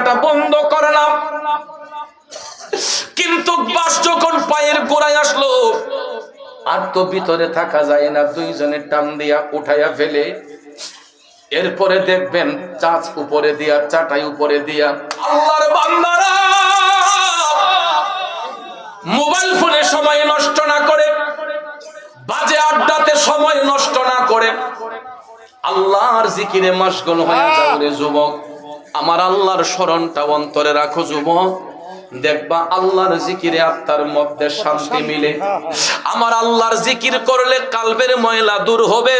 পাখাটা বন্ধ করলাম, কিন্তু বাস যখন পায়ের গোড়ায় আসলো আর তো ভিতরে থাকা যায় না, দুইজনে টান দিয়া উঠাইয়া ফেলে। এরপরে দেখবেন চাচ উপরে দিয়া, চাটাই উপরে দিয়া। আল্লাহর বান্দারা মোবাইল ফোনে সময় নষ্ট না করে, বাজে আড্ডাতে সময় নষ্ট না করে আল্লাহর জিকিরে মশগুল হয়ে যাও রে যুবক। আমার আল্লাহর স্মরণটা অন্তরে রাখো যুবক, দেখবা আল্লাহর জিকিরে আত্মার মধ্যে শান্তি মিলে। আমার আল্লাহর জিকির করলে কালবের ময়লা দূর হবে,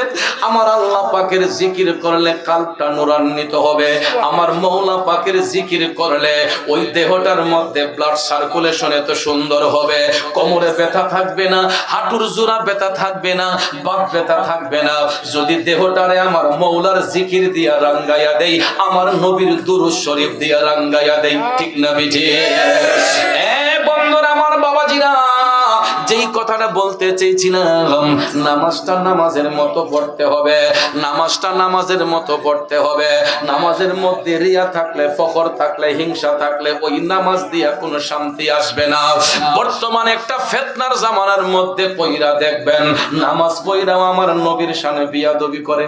আমার আল্লাহ পাকের জিকির করলে কালবটা নূরান্বিত হবে। আমার মওলা পাকের জিকির করলে ওই দেহটার মধ্যে ব্লাড সার্কুলেশন এত সুন্দর হবে, কোমরে ব্যথা থাকবে না, হাঁটুর জোড়া ব্যথা থাকবে না, বাত ব্যথা থাকবে না। যদি দেহটারে আমার মওলার জিকির দিয়া রাঙ্গাইয়া দেই, আমার নবীর দুরূদ শরীফ দিয়া রাঙ্গাইয়া দেই, ঠিক না বিঠি? বন্ধুরা আমার, বাবাজিরা, যেই কথাটা বলতে চেয়েছিলাম, নামাজটা নামাজের মতো পড়তে হবে, নামাজটা নামাজের মতো পড়তে হবে। নামাজের মধ্যে রিয়া থাকলে, ফখর থাকলে, হিংসা থাকলে ওই নামাজ দিয়া কোনো শান্তি আসবে না। বর্তমানে একটা ফিতনার জামানার মধ্যে পয়রা দেখবেন, নামাজ পয়রাও আমার নবীর শানে বিয়াদবি করে।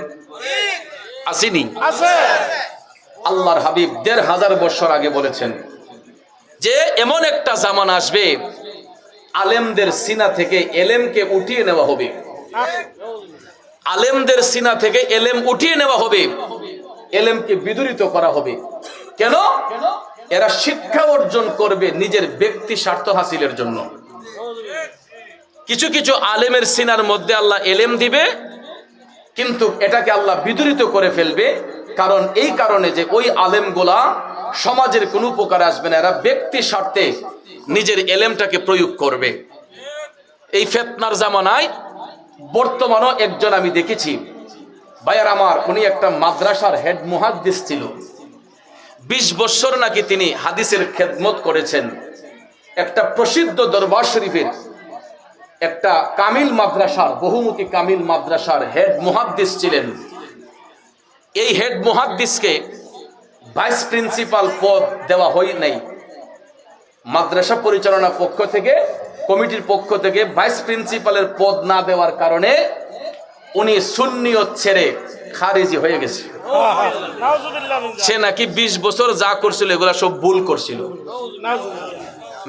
আসেনি? আছে। আল্লাহর হাবিব ১৫০০ বছর আগে বলেছেন যে এমন একটা জামানা আসবে, আলেমদের সিনা থেকে এলেমকে উঠিয়ে নেওয়া হবে, আলেমদের সিনা থেকে এলেম উঠিয়ে নেওয়া হবে, এলেমকে বিদূরিত করা হবে। কেন? এরা শিক্ষা অর্জন করবে নিজের ব্যক্তি স্বার্থ হাসিলের জন্য। কিছু কিছু আলেমের সিনার মধ্যে আল্লাহ এলেম দিবে, কিন্তু এটাকে আল্লাহ বিদূরিত করে ফেলবে। কারণ এই কারণে যে ওই আলেমগুলা সমাজের কোনো উপকার আসবে না, এরা ব্যক্তি স্বার্থে নিজের এলেমটাকে প্রয়োগ করবে। এই ফিতনার জামানায় বর্তমানও একজন আমি দেখেছি, ভাইয়ার আমার, উনি একটা মাদ্রাসার হেড মুহাদ্দিস ছিল। ২০ বছর নাকি তিনি হাদিসের খেদমত করেছেন। একটা প্রসিদ্ধ দরবার শরীফের একটা কামিল মাদ্রাসার, বহুমুখী কামিল মাদ্রাসার হেড মুহাদ্দিস ছিলেন। এই হেড মুহাদ্দিসকে ভাইস প্রিন্সিপাল পদ দেওয়া হয় নাই। মাদ্রাসা পরিচালনা পক্ষ থেকে, কমিটির পক্ষ থেকে ভাইস প্রিন্সিপালের পদ না দেওয়ার কারণে উনি সুন্নিয়ত ছেড়ে খারিজি হয়ে গেছে। সে নাকি ২০ বছর যা করছিল এগুলা সব ভুল করছিল।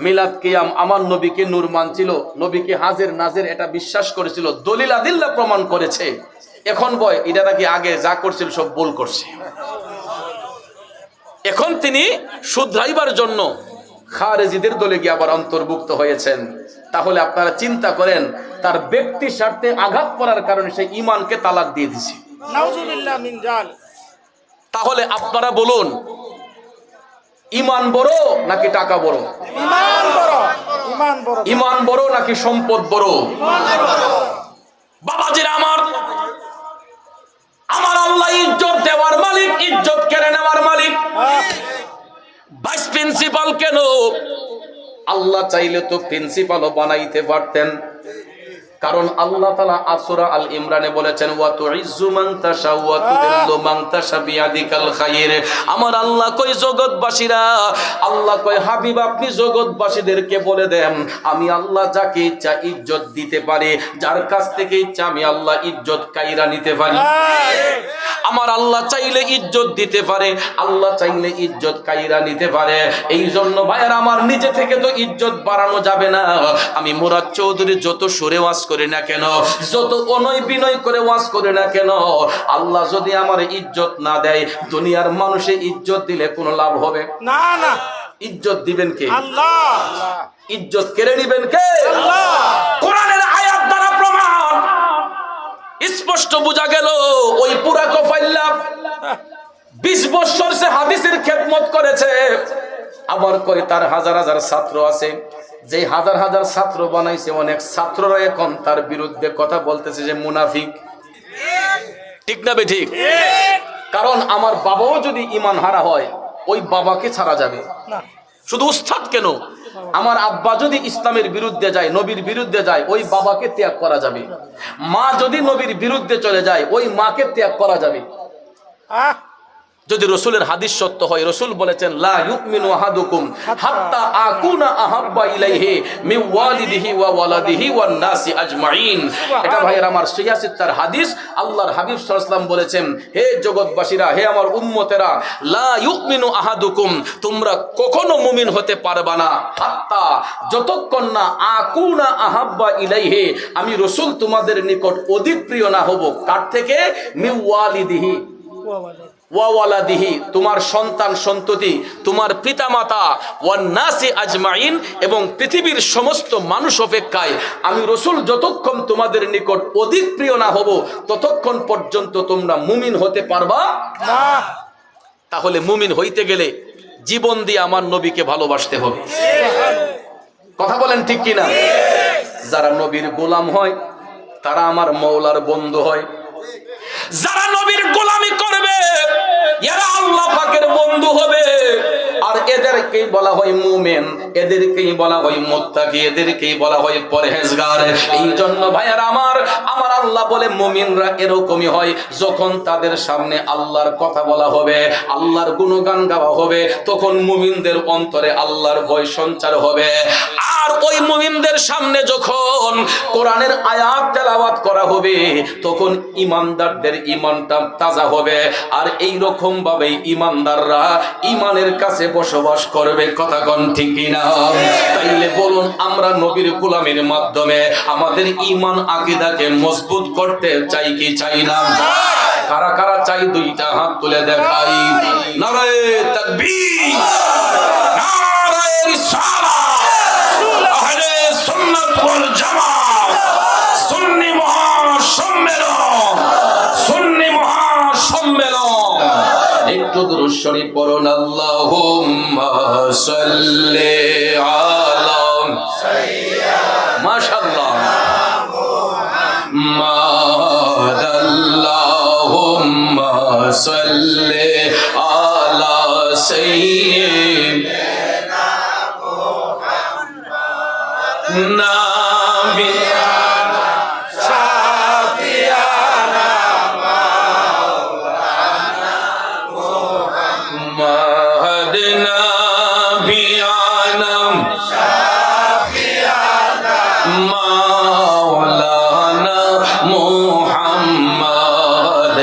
মিলাদ কিয়াম, আমার নবীকে নূর মানছিল, নবীকে হাজির নাজির এটা বিশ্বাস করেছিল, দলিল আদিল্লা প্রমাণ করেছে। এখন বয় এটা নাকি আগে যা করছিল সব ভুল করছে। এখন তিনি শুধরাইবার জন্য খারেজিদের দলে গিয়ে আবার অন্তর্ভুক্ত হয়েছেন। তাহলে আপনারা চিন্তা করেন, তার ব্যক্তি স্বার্থে আঘাত করার কারণে সে ঈমানকে তালাক দিয়ে দিয়েছে। নাউজুবিল্লাহ মিন জালিক। তাহলে আপনারা বলুন, ঈমান বড় নাকি টাকা বড়? ঈমান বড়। ঈমান বড়। ঈমান বড় নাকি সম্পদ বড়? ঈমান বড়। বাবাজিরা আমার, আমার আল্লাহ ইজ্জত দেওয়ার মালিক, ইজ্জত কেড়ে নেওয়ার মালিক। ভাইস প্রিন্সিপাল কেন? আল্লাহ চাইলে তো প্রিন্সিপালও বানাইতে পারতেন। কারণ আল্লাহ তাআলা সূরা আল ইমরানে বলেছেন, ওয়া তুইজ্জু মান তাশা ওয়া তুযিল্লু মান তাশা বিয়াদিকাল খায়র। আমার আল্লাহ কই জগৎবাসীরা, আল্লাহ কই হাবিব আপনি জগৎবাসীদেরকে বলে দেন, আমি আল্লাহ যাকে ইচ্ছা ইজ্জত দিতে পারি, যার কাছ থেকে ইচ্ছা আমি আল্লাহ ইজ্জত কাইরা নিতে পারি। আমার আল্লাহ চাইলে ইজ্জত দিতে পারে, আল্লাহ চাইলে ইজ্জত কাইরা নিতে পারে। এই জন্য ভাইয়ের আমার, নিজে থেকে তো ইজ্জত বাড়ানো যাবে না। আমি মুরাদ চৌধুরী যত সুরে ওয়াজ করি না কেন, যত অনয় বিনয় করে ওয়াজ করি না কেন, আল্লাহ যদি আমার ইজ্জত না দেয়, দুনিয়ার মানুষে ইজ্জত দিলে কোনো লাভ হবে না। না, ইজ্জত দিবেন কে? আল্লাহ। ইজ্জত কেড়ে নিবেন কে? আল্লাহ। কোরআনের আয়াত দ্বারা প্রমাণ স্পষ্ট বোঝা গেল। ওই পুরা কফাইল্লা 20 বছর সে হাদিসের খেদমত করেছে, আবার কই তার হাজার হাজার ছাত্র আছে, যে হাজার হাজার ছাত্র বানাইছে, অনেক ছাত্ররা এখন তার বিরুদ্ধে কথা বলতেছে যে মুনাফিক। ঠিক না বে ঠিক? কারণ আমার বাবাও যদি ঈমান হারা হয়, ওই বাবাকে ছাড়া যাবে না। শুধু উস্তাদ কেন, আমার আব্বা যদি ইসলামের বিরুদ্ধে যায়, নবীর বিরুদ্ধে যায়, ওই বাবাকে ত্যাগ করা যাবে। মা যদি নবীর বিরুদ্ধে চলে যায়, ওই মাকে ত্যাগ করা যাবে। যদি রসুলের হাদিস সত্য হয়, রসুল বলেছেন লা ইউমিনু আহাদুকুম হাত্তা আকুনা আহাব্বা ইলাইহি মিন ওয়ালিদিহি ওয়া ওয়ালাদিহি ওয়ান নাসি আজমাইন। এটা ভাইয়ের আমার সিয়াসিত্তার হাদিস। আল্লাহর হাবিব সাল্লাল্লাহু আলাইহি ওয়াসাল্লাম বলেছেন, হে জগৎবাসীরা, হে আমার উম্মতেরা, লা ইউমিনু আহাদুকুম, তোমরা কখনো মুমিন হতে পারবা না হাত্তা, যতক্ষণ না আকুনা আহাব্বা ইলাইহি, আমি রসুল তোমাদের নিকট অধিক প্রিয় না হব। কার থেকে? মিন ওয়ালিদিহি ওয়াওয়ালাদিহি, তোমার সন্তান সন্ততি, তোমার পিতামাতা, ওয়ান নাসি আজমাইন, এবং পৃথিবীর সমস্ত মানুষ অপেক্ষায় আমি রসুল যতক্ষণ তোমাদের নিকট অধিক প্রিয় না হব ততক্ষণ পর্যন্ত তোমরা মুমিন হতে পারবা না। তাহলে মুমিন হইতে গেলে জীবন দিয়ে আমার নবীকে ভালোবাসতে হবে। কথা বলেন ঠিক কিনা? যারা নবীর গোলাম হয় তারা আমার মওলার বন্ধু হয়। যারা নবীর গোলামি করবে এরা আল্লাহ পাকের বন্ধু হবে। আর এদেরকেই বলা হয় মুমিন, এদেরকেই বলা হয় মুত্তাকি, এদেরকেই বলা হয় পরহেজগার। এই জন্য ভাইয়ার আমার আল্লাহ বলে মুমিনরা এরকমই হয়, যখন তাদের সামনে আল্লাহর কথা বলা হবে, আল্লাহর গুণগান গাওয়া হবে, তখন মুমিনদের অন্তরে আল্লাহর ভয় সঞ্চার হবে। আর ওই মুমিনদের সামনে যখন কোরআনের আয়াত তেলাওয়াত করা হবে তখন ইমানদারদের ইমানটা তাজা হবে। আর এই রকম ভাবে ইমানদাররা ইমানের কাছে বসবাস করবে। কথা কোন ঠিক কিনা? তাইলে বলুন, আমরা নবীর গোলামির মাধ্যমে আমাদের ঈমান আকীদাকে মজবুত করতে চাই কি চাই না? কারা কারা চাই দুইটা হাত তুলে দেখাই। নারায়ে তাকবীর, নারায়ে রিসালাত, আহলে সুন্নাত ওয়াল জামাত, সুন্নি মহাসম্মেলন, সুন্নি মহাসম্মেলন। একটু দুরূদ শরীফ পড়ুন। আল্লাহুম্মা সাল্লি আলা সাইয়্যিদিনা, মাশাআল্লাহ, মুহাম্মাদ, আল্লাহুম্মা সাল্লি আলা সাইয়্যিদিনা মুহাম্মাদ নাবিয়ানা শাফিয়ানা মাওলানা মুহাম্মাদ নাবিয়ানা শাফিয়ানা মাওলানা মুহাম্মাদ।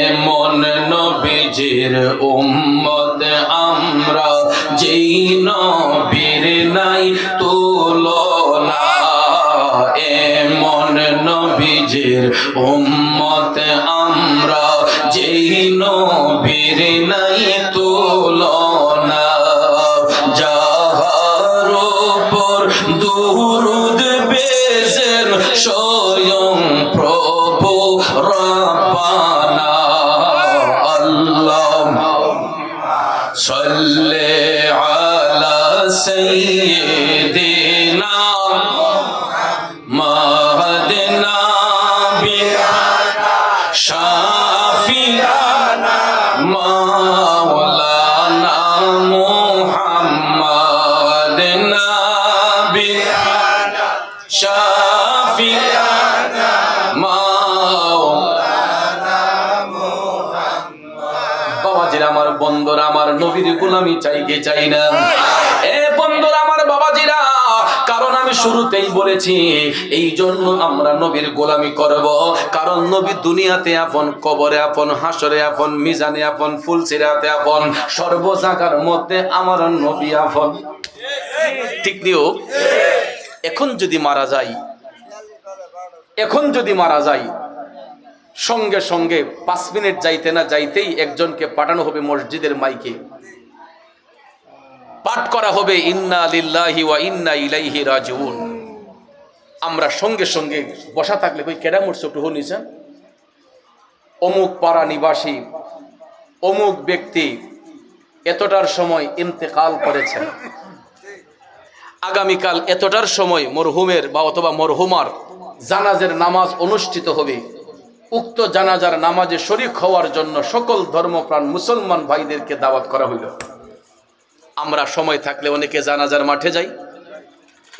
এমন নবীজির উম্মত আমরা, যেই নবীর নাই তুলনা। এমন নবীজির উম্মত আমরা, যেই নবীর নাই তুলনা। যাহার উপর দুরূদ বেজেন স্বয়ং প্রভু রব্বানা। আল্লাহুম্মা সাল্লি আলা সাইয়্যিদিনা মুহাম্মাদ নাবিয়ানা শাফিয়ানা মাওলানা মুহাম্মাদ নাবিয়ানা শাফিয়ানা মাওলানা মুহাম্মাদ। বাবাজিরা আমার, বন্ধুরা আমার, নবীর গোলামি চাই কি চাই না? এ বন্ধুরা আমার, বাবাজিরা, কারণ আমি শুরুতেই বলেছি এই জন্য আমরা নবীর গোলামি করব। কারণ নবী দুনিয়াতে আপন, কবরে আপন, হাসরে আপন, মিজানে আপন, ফুলসিরাতে আপন, সর্ব জায়গার মধ্যে আমার নবী আপন। ঠিক নিও। এখন যদি মারা যাই সঙ্গে সঙ্গে 5 মিনিট যাইতে না যাইতেই একজনকে পাঠানো হবে মসজিদের মাইকে, পাঠ করা হবে ইন্না লিল্লাহি ওয়া ইন্না ইলাইহি রাজিউন। আমরা সঙ্গে সঙ্গে বসা থাকলে কই কেডা মরছে একটু শুনিছেন? অমুক পাড়া নিবাসী অমুক ব্যক্তি এতটার সময় ইন্তেকাল করেছেন, আগামীকাল এতটার সময় মরহুমের বা অথবা মরহুমার জানাজার নামাজ অনুষ্ঠিত হবে। উক্ত জানাজার নামাজে শরীক হওয়ার জন্য সকল ধর্মপ্রাণ মুসলমান ভাইদেরকে দাওয়াত করা হইল। আমরা সময় থাকলে অনেকে জানাজার মাঠে যাই,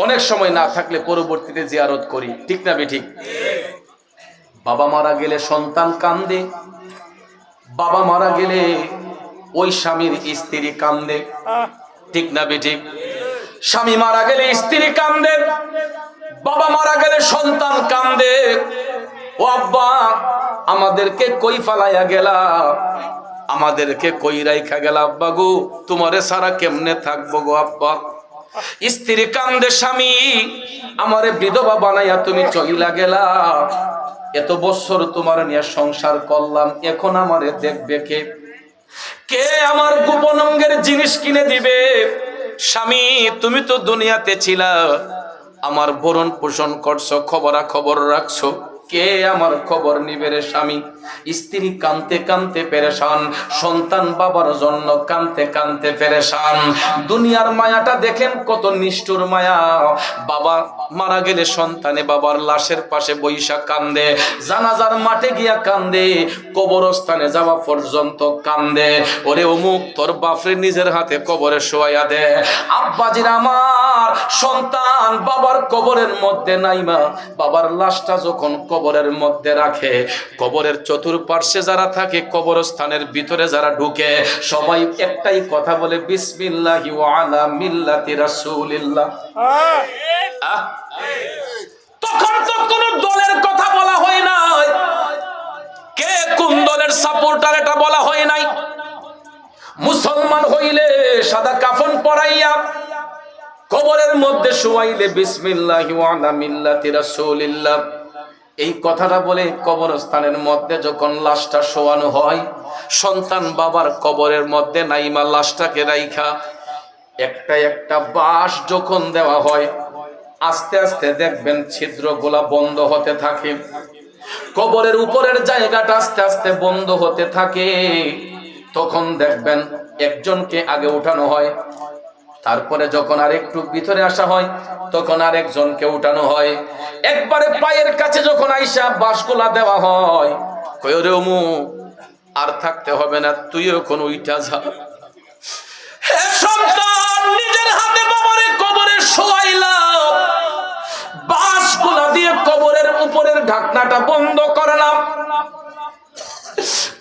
অনেক সময় না থাকলে পরবর্তীতে জিয়ারত করি। ঠিক না বেঠিক? বাবা মারা গেলে সন্তান কান্দে, বাবা মারা গেলে ওই স্বামীর স্ত্রী কান্দে, ঠিক না বেঠিক? স্বামী মারা গেলে স্ত্রী কান্দে, বাবা মারা গেলে সন্তান কান্দে। ও আব্বা, আমাদেরকে কই ফালাইয়া গেলা, আমাদেরকে কই রাইখা গেলা আব্বা গো, তোমারে সারা কেমনে থাকবো গো আব্বা। স্ত্রী কান্দে, স্বামী আমারে বিধবা বানাইয়া তুমি চইলা গেলা, এত বছর তোমার নিয়ে সংসার করলাম, এখন আমারে দেখবে কে? কে আমার গোপন অঙ্গের জিনিস কিনে দিবে? স্বামী তুমি তো দুনিয়াতে ছিলা, আমার ভরণ পোষণ করছো, খবরা খবর রাখছো, কে আমার খবর নিবে রে স্বামী? স্ত্রী কানতে কানতে পেরেশান, সন্তান বাবার জন্য কানতে কানতে পেরেশান। দুনিয়ার মায়াটা দেখেন কত নিষ্ঠুর মায়া। বাবা মারা গেলে সন্তানে বাবার লাশের পাশে বৈশা কান্দে, জানাজার মাঠে গিয়া কান্দে, কবরস্থানে যাওয়া পর্যন্ত কান্দে। ওরে অমুক তোর বাপরে নিজের হাতে কবরে শোয়াইয়া দে। আব্বাজির আমার সন্তান বাবার কবরের মধ্যে নাইমা বাবার লাশটা যখন কবরের মধ্যে রাখে, কবরের চতুর্পার্শ্বে যারা থাকে, কবরস্থানের ভিতরে যারা ঢুকে, সবাই একটাই কথা বলে, বিসমিল্লাহি ওয়া আলা মিল্লাতি রাসূলিল্লাহ। তখন তো কোন দলের কথা বলা হয় নাই, কে কোন দলের সাপোর্টার এটা বলা হয় নাই। মুসলমান হইলে সাদা কাফন পরাইয়া কবরের মধ্যে শোয়াইলে বিসমিল্লাহি ওয়া আলা মিল্লাতি রাসূলিল্লাহ এই কথাটা বলে কবরস্থানের মধ্যে যখন লাশটা শোয়ানো হয়, সন্তান বাবার কবরের মধ্যে নাইমা লাশটাকে রাইখা একটা একটা বাঁশ যখন দেওয়া হয়, আস্তে আস্তে দেখবেন ছিদ্রগুলা বন্ধ হতে থাকে, কবরের উপরের জায়গাটা আস্তে আস্তে বন্ধ হতে থাকে। তখন দেখবেন একজনকে আগে উঠানো হয়, তারপরে যখন আর একটু ভিতরে আসা হয় তখন আরেকজনকে উঠানো হয়। একবারে পায়ের কাছে যখন আইসা বাঁশগুলা দেওয়া হয়, কই রে অমুক আর থাকতে হবে না, তুইও এখন উইঠা যা। হে সন্তান, নিজের হাতে বাবারে কবরে শোয়াইলাম, বাঁশগুলা দিয়ে কবরের উপরের ঢাকনাটা বন্ধ করলাম,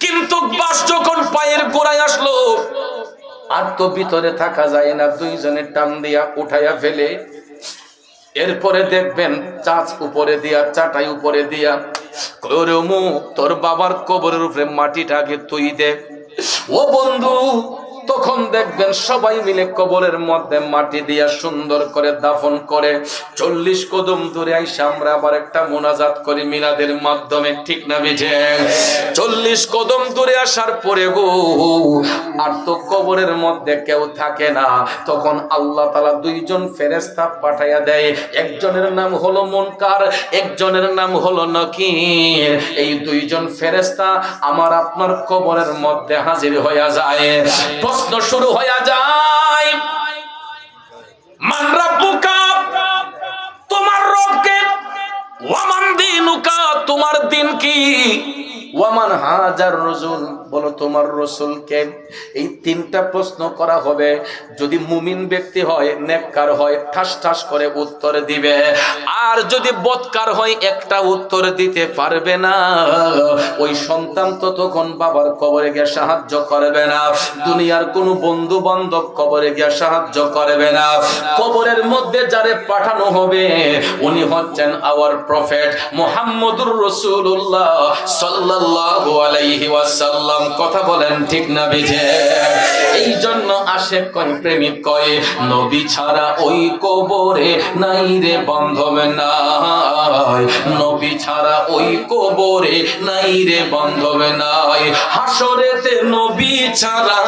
কিন্তু বাঁশ যখন পায়ের গোড়ায় আসলো আর তো ভিতরে থাকা যায় না, দুইজনের টান দিয়া উঠাইয়া ফেলে। এরপরে দেখবেন চাঁচ উপরে দিয়া, চাটাই উপরে দিয়া, ওরে মুখ তোর বাবার কবরের উপরে মাটিটাকে তুই দে। ও বন্ধু, তখন দেখবেন সবাই মিলে কবরের মধ্যে মাটি দিয়া সুন্দর করে দাফন করে 40 কদম দূরে আইসা আমরা আবার একটা মোনাজাত করি মিলাদের মাধ্যমে, ঠিক না বেঠে? 40 কদম দূরে আসার পরে গো আর তো কবরের মধ্যে কেউ থাকে না, তখন আল্লাহ তাআলা দুইজন ফেরেশতা পাঠাইয়া দেয়, একজনের নাম হলো মুনকার, একজনের নাম হলো নাকির। এই দুইজন ফেরেশতা আমার আপনার কবরের মধ্যে হাজির হইয়া যায়। প্রশ্ন শুরু হইয়া যায়, মান রাব্বুকা, তোমার রব কে? ওয়া মান দীনুকা, তোমার দিন কি? ওয়া মান হাজার রাসূল, বলো তোমার রাসূল কে? এই তিনটা প্রশ্ন করা হবে। যদি মুমিন ব্যক্তি হয়, নেককার হয়, ঠাস ঠাস করে উত্তর দিবে, আর যদি বদকার হয় একটা উত্তর দিতে পারবে না। ওই সন্তান তো তখন বাবার কবরে গিয়ে সাহায্য করবে না, দুনিয়ার কোনো বন্ধু বান্ধব কবরে গিয়ে সাহায্য করবে না। কবরের মধ্যে যারে পাঠানো হবে উনি হচ্ছেন আওয়ার প্রফেট মুহাম্মদুর রাসূলুল্লাহ সাল্লাল্লাহু আলাইহি ওয়াসাল্লাম। কথা বলেন ঠিক না বেজে? এই জন্য আশেক কয়, প্রেমিক কয়, নবী ছাড়া ওই কবরে নাই রে বান্ধব নাই, নবী ছাড়া ওই কবরে নাই রে বান্ধব নাই, হাসরেতে নবী ছাড়া